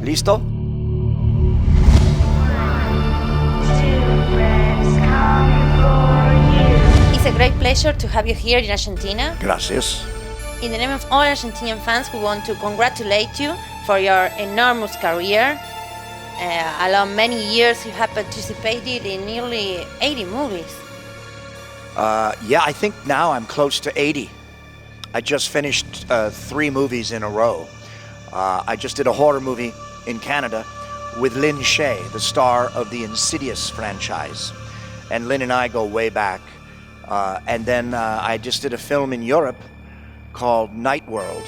¿Listo? It's a great pleasure to have you here in Argentina. Gracias. In the name of all Argentinian fans, we want to congratulate you for your enormous career. Along many years, you have participated in nearly 80 movies. Yeah, I think now I'm close to 80. I just finished 3 movies in a row. I just did a horror movie in Canada with Lin Shaye, the star of the Insidious franchise. And Lin and I go way back. And then I just did a film in Europe called Night World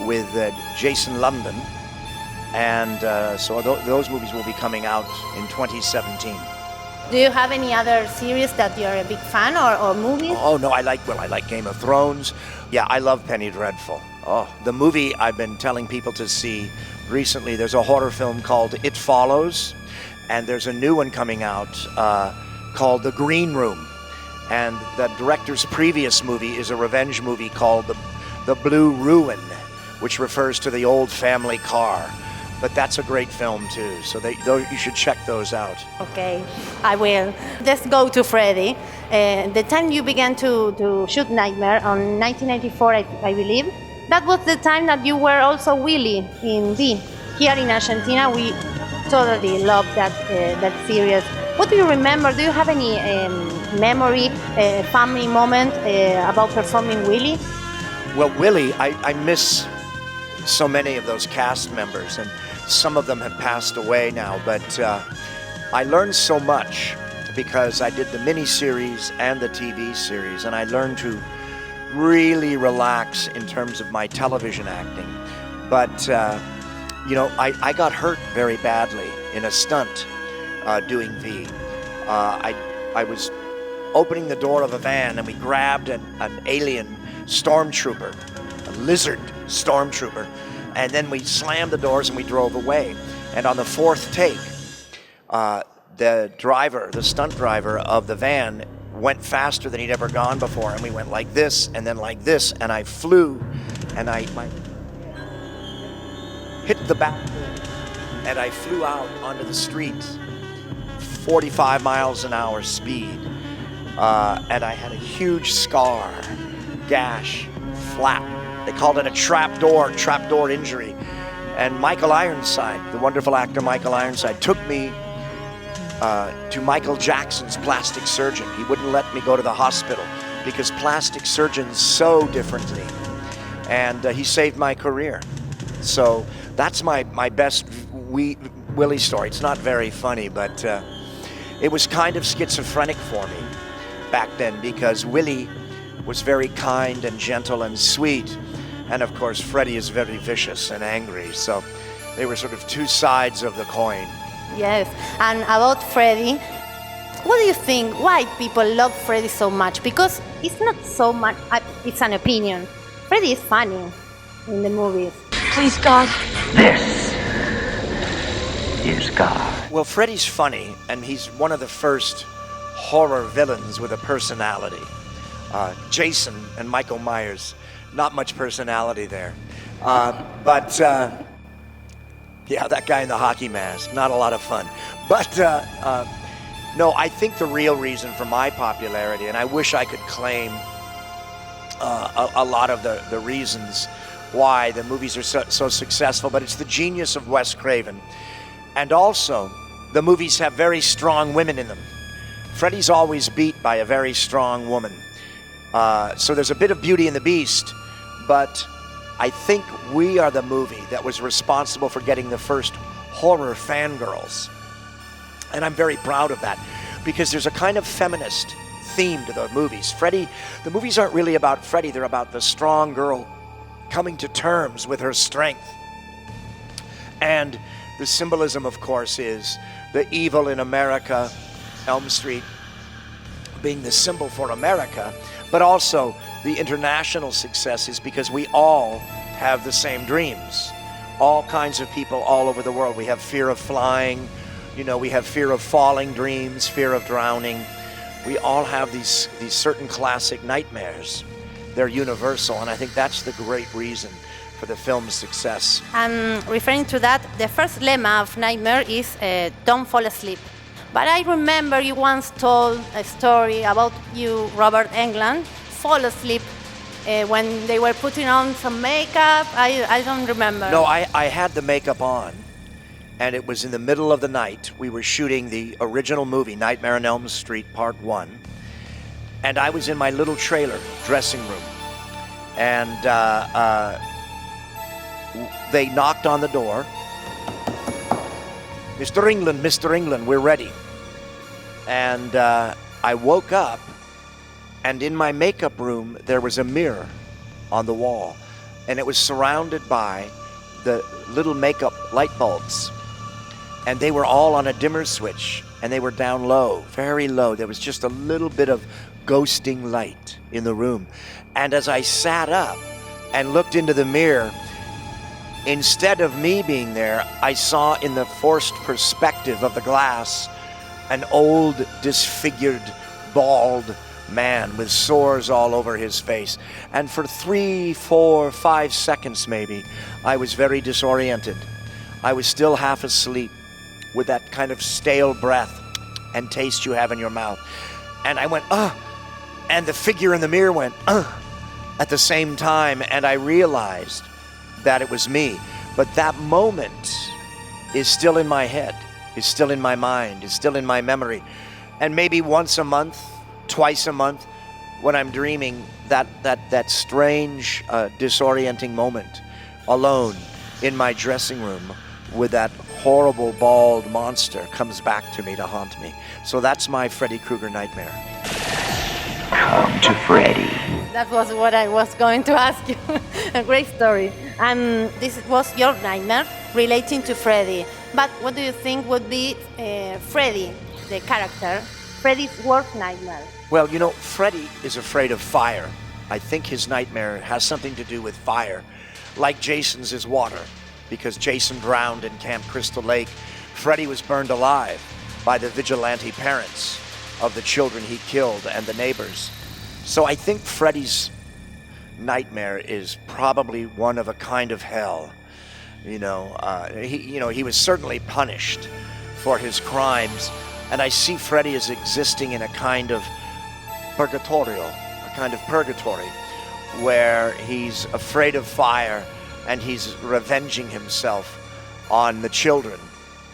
with Jason London. And so those movies will be coming out in 2017. Do you have any other series that you're a big fan or movies? Oh no, I like Game of Thrones. Yeah, I love Penny Dreadful. Oh, the movie I've been telling people to see recently, there's a horror film called It Follows, and there's a new one coming out called The Green Room. And the director's previous movie is a revenge movie called The Blue Ruin, which refers to the old family car. But that's a great film too, so you should check those out. Okay, I will. Let's go to Freddy. The time you began to shoot Nightmare on 1994, I believe, that was the time that you were also Willie in V. Here in Argentina, we totally love that series. What do you remember? Do you have any memory, family moment about performing Willie? Well, Willie, I miss so many of those cast members, and some of them have passed away now, but I learned so much because I did the mini-series and the TV series, and I learned to really relax in terms of my television acting. But, you know, I got hurt very badly in a stunt doing V. I was opening the door of a van, and we grabbed an alien stormtrooper, a lizard stormtrooper, and then we slammed the doors and we drove away. And on the 4th take, the stunt driver of the van went faster than he'd ever gone before, and we went like this and then like this, and I flew, and I hit the back, and I flew out onto the street, 45 miles an hour speed, and I had a huge scar, gash, flap. They called it a trapdoor injury. And Michael Ironside, the wonderful actor Michael Ironside, took me to Michael Jackson's plastic surgeon. He wouldn't let me go to the hospital because plastic surgeons sew differently. And he saved my career. So that's my best Willie story. It's not very funny, but it was kind of schizophrenic for me back then because Willie was very kind and gentle and sweet. And of course, Freddy is very vicious and angry. So they were sort of two sides of the coin. Yes, and about Freddy, what do you think? Why people love Freddy so much? Because it's not so much, it's an opinion. Freddy is funny in the movies. Please, God. This is God. Well, Freddy's funny, and he's one of the first horror villains with a personality. Jason and Michael Myers, not much personality there. But yeah, that guy in the hockey mask, not a lot of fun. But no, I think the real reason for my popularity, and I wish I could claim a lot of the reasons why the movies are so successful, but it's the genius of Wes Craven. And also, the movies have very strong women in them. Freddy's always beat by a very strong woman. So there's a bit of Beauty and the Beast, but I think we are the movie that was responsible for getting the first horror fangirls. And I'm very proud of that, because there's a kind of feminist theme to the movies. The movies aren't really about Freddy, they're about the strong girl coming to terms with her strength. And the symbolism, of course, is the evil in America, Elm Street being the symbol for America, but also the international success is because we all have the same dreams. All kinds of people all over the world. We have fear of flying, we have fear of falling dreams, fear of drowning. We all have these certain classic nightmares. They're universal, and I think that's the great reason for the film's success. And referring to that, the first lemma of Nightmare is don't fall asleep. But I remember you once told a story about you, Robert Englund, fall asleep when they were putting on some makeup. I don't remember. No, I had the makeup on, and it was in the middle of the night. We were shooting the original movie, Nightmare on Elm Street, Part 1. And I was in my little trailer dressing room. And they knocked on the door. Mr. Englund, we're ready. And I woke up, and in my makeup room, there was a mirror on the wall. And it was surrounded by the little makeup light bulbs. And they were all on a dimmer switch, and they were down low, very low. There was just a little bit of ghosting light in the room. And as I sat up and looked into the mirror, instead of me being there, I saw in the forced perspective of the glass an old, disfigured, bald man with sores all over his face. And for 3, 4, 5 seconds maybe, I was very disoriented. I was still half asleep with that kind of stale breath and taste you have in your mouth. And I went, ugh. And the figure in the mirror went, ugh, at the same time. And I realized that it was me. But that moment is still in my head, is still in my mind, is still in my memory. And maybe once a month, twice a month, when I'm dreaming, that strange, disorienting moment alone in my dressing room with that horrible bald monster comes back to me to haunt me. So that's my Freddy Krueger nightmare. Come to Freddy. That was what I was going to ask you. A great story. And this was your nightmare relating to Freddy. But what do you think would be Freddy, the character, Freddy's worst nightmare? Well, you know, Freddy is afraid of fire. I think his nightmare has something to do with fire. Like Jason's is water, because Jason drowned in Camp Crystal Lake. Freddy was burned alive by the vigilante parents of the children he killed and the neighbors. So I think Freddy's nightmare is probably one of a kind of hell. He was certainly punished for his crimes, and I see Freddy as existing in a kind of purgatorio, a kind of purgatory, where he's afraid of fire and he's revenging himself on the children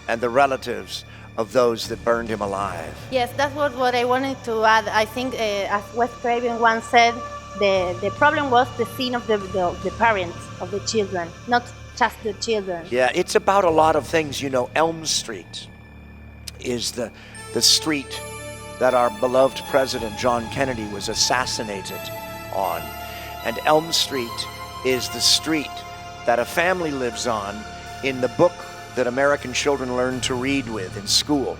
and the relatives of those that burned him alive. Yes, that's what I wanted to add. I think, as Wes Craven once said, the problem was the sin of the parents of the children, not just the children. Yeah, it's about a lot of things. You know, Elm Street is the street that our beloved President John Kennedy was assassinated on. And Elm Street is the street that a family lives on in the book that American children learn to read with in school.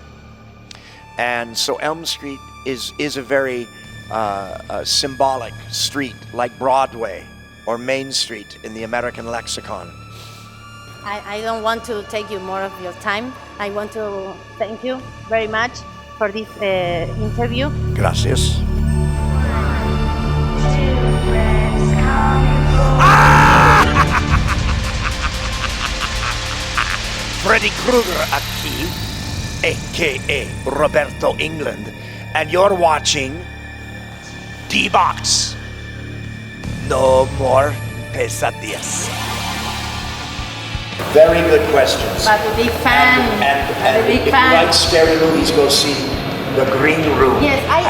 And so Elm Street is a very symbolic street, like Broadway or Main Street in the American lexicon. I don't want to take you more of your time. I want to thank you very much for this interview. Gracias. Freddy Krueger aquí, a.k.a. Roberto Englund, and you're watching DIBOX. No more pesadillas. Very good questions. But a big fan. And a big if fan. you like scary movies, go see The Green Room. Yes, I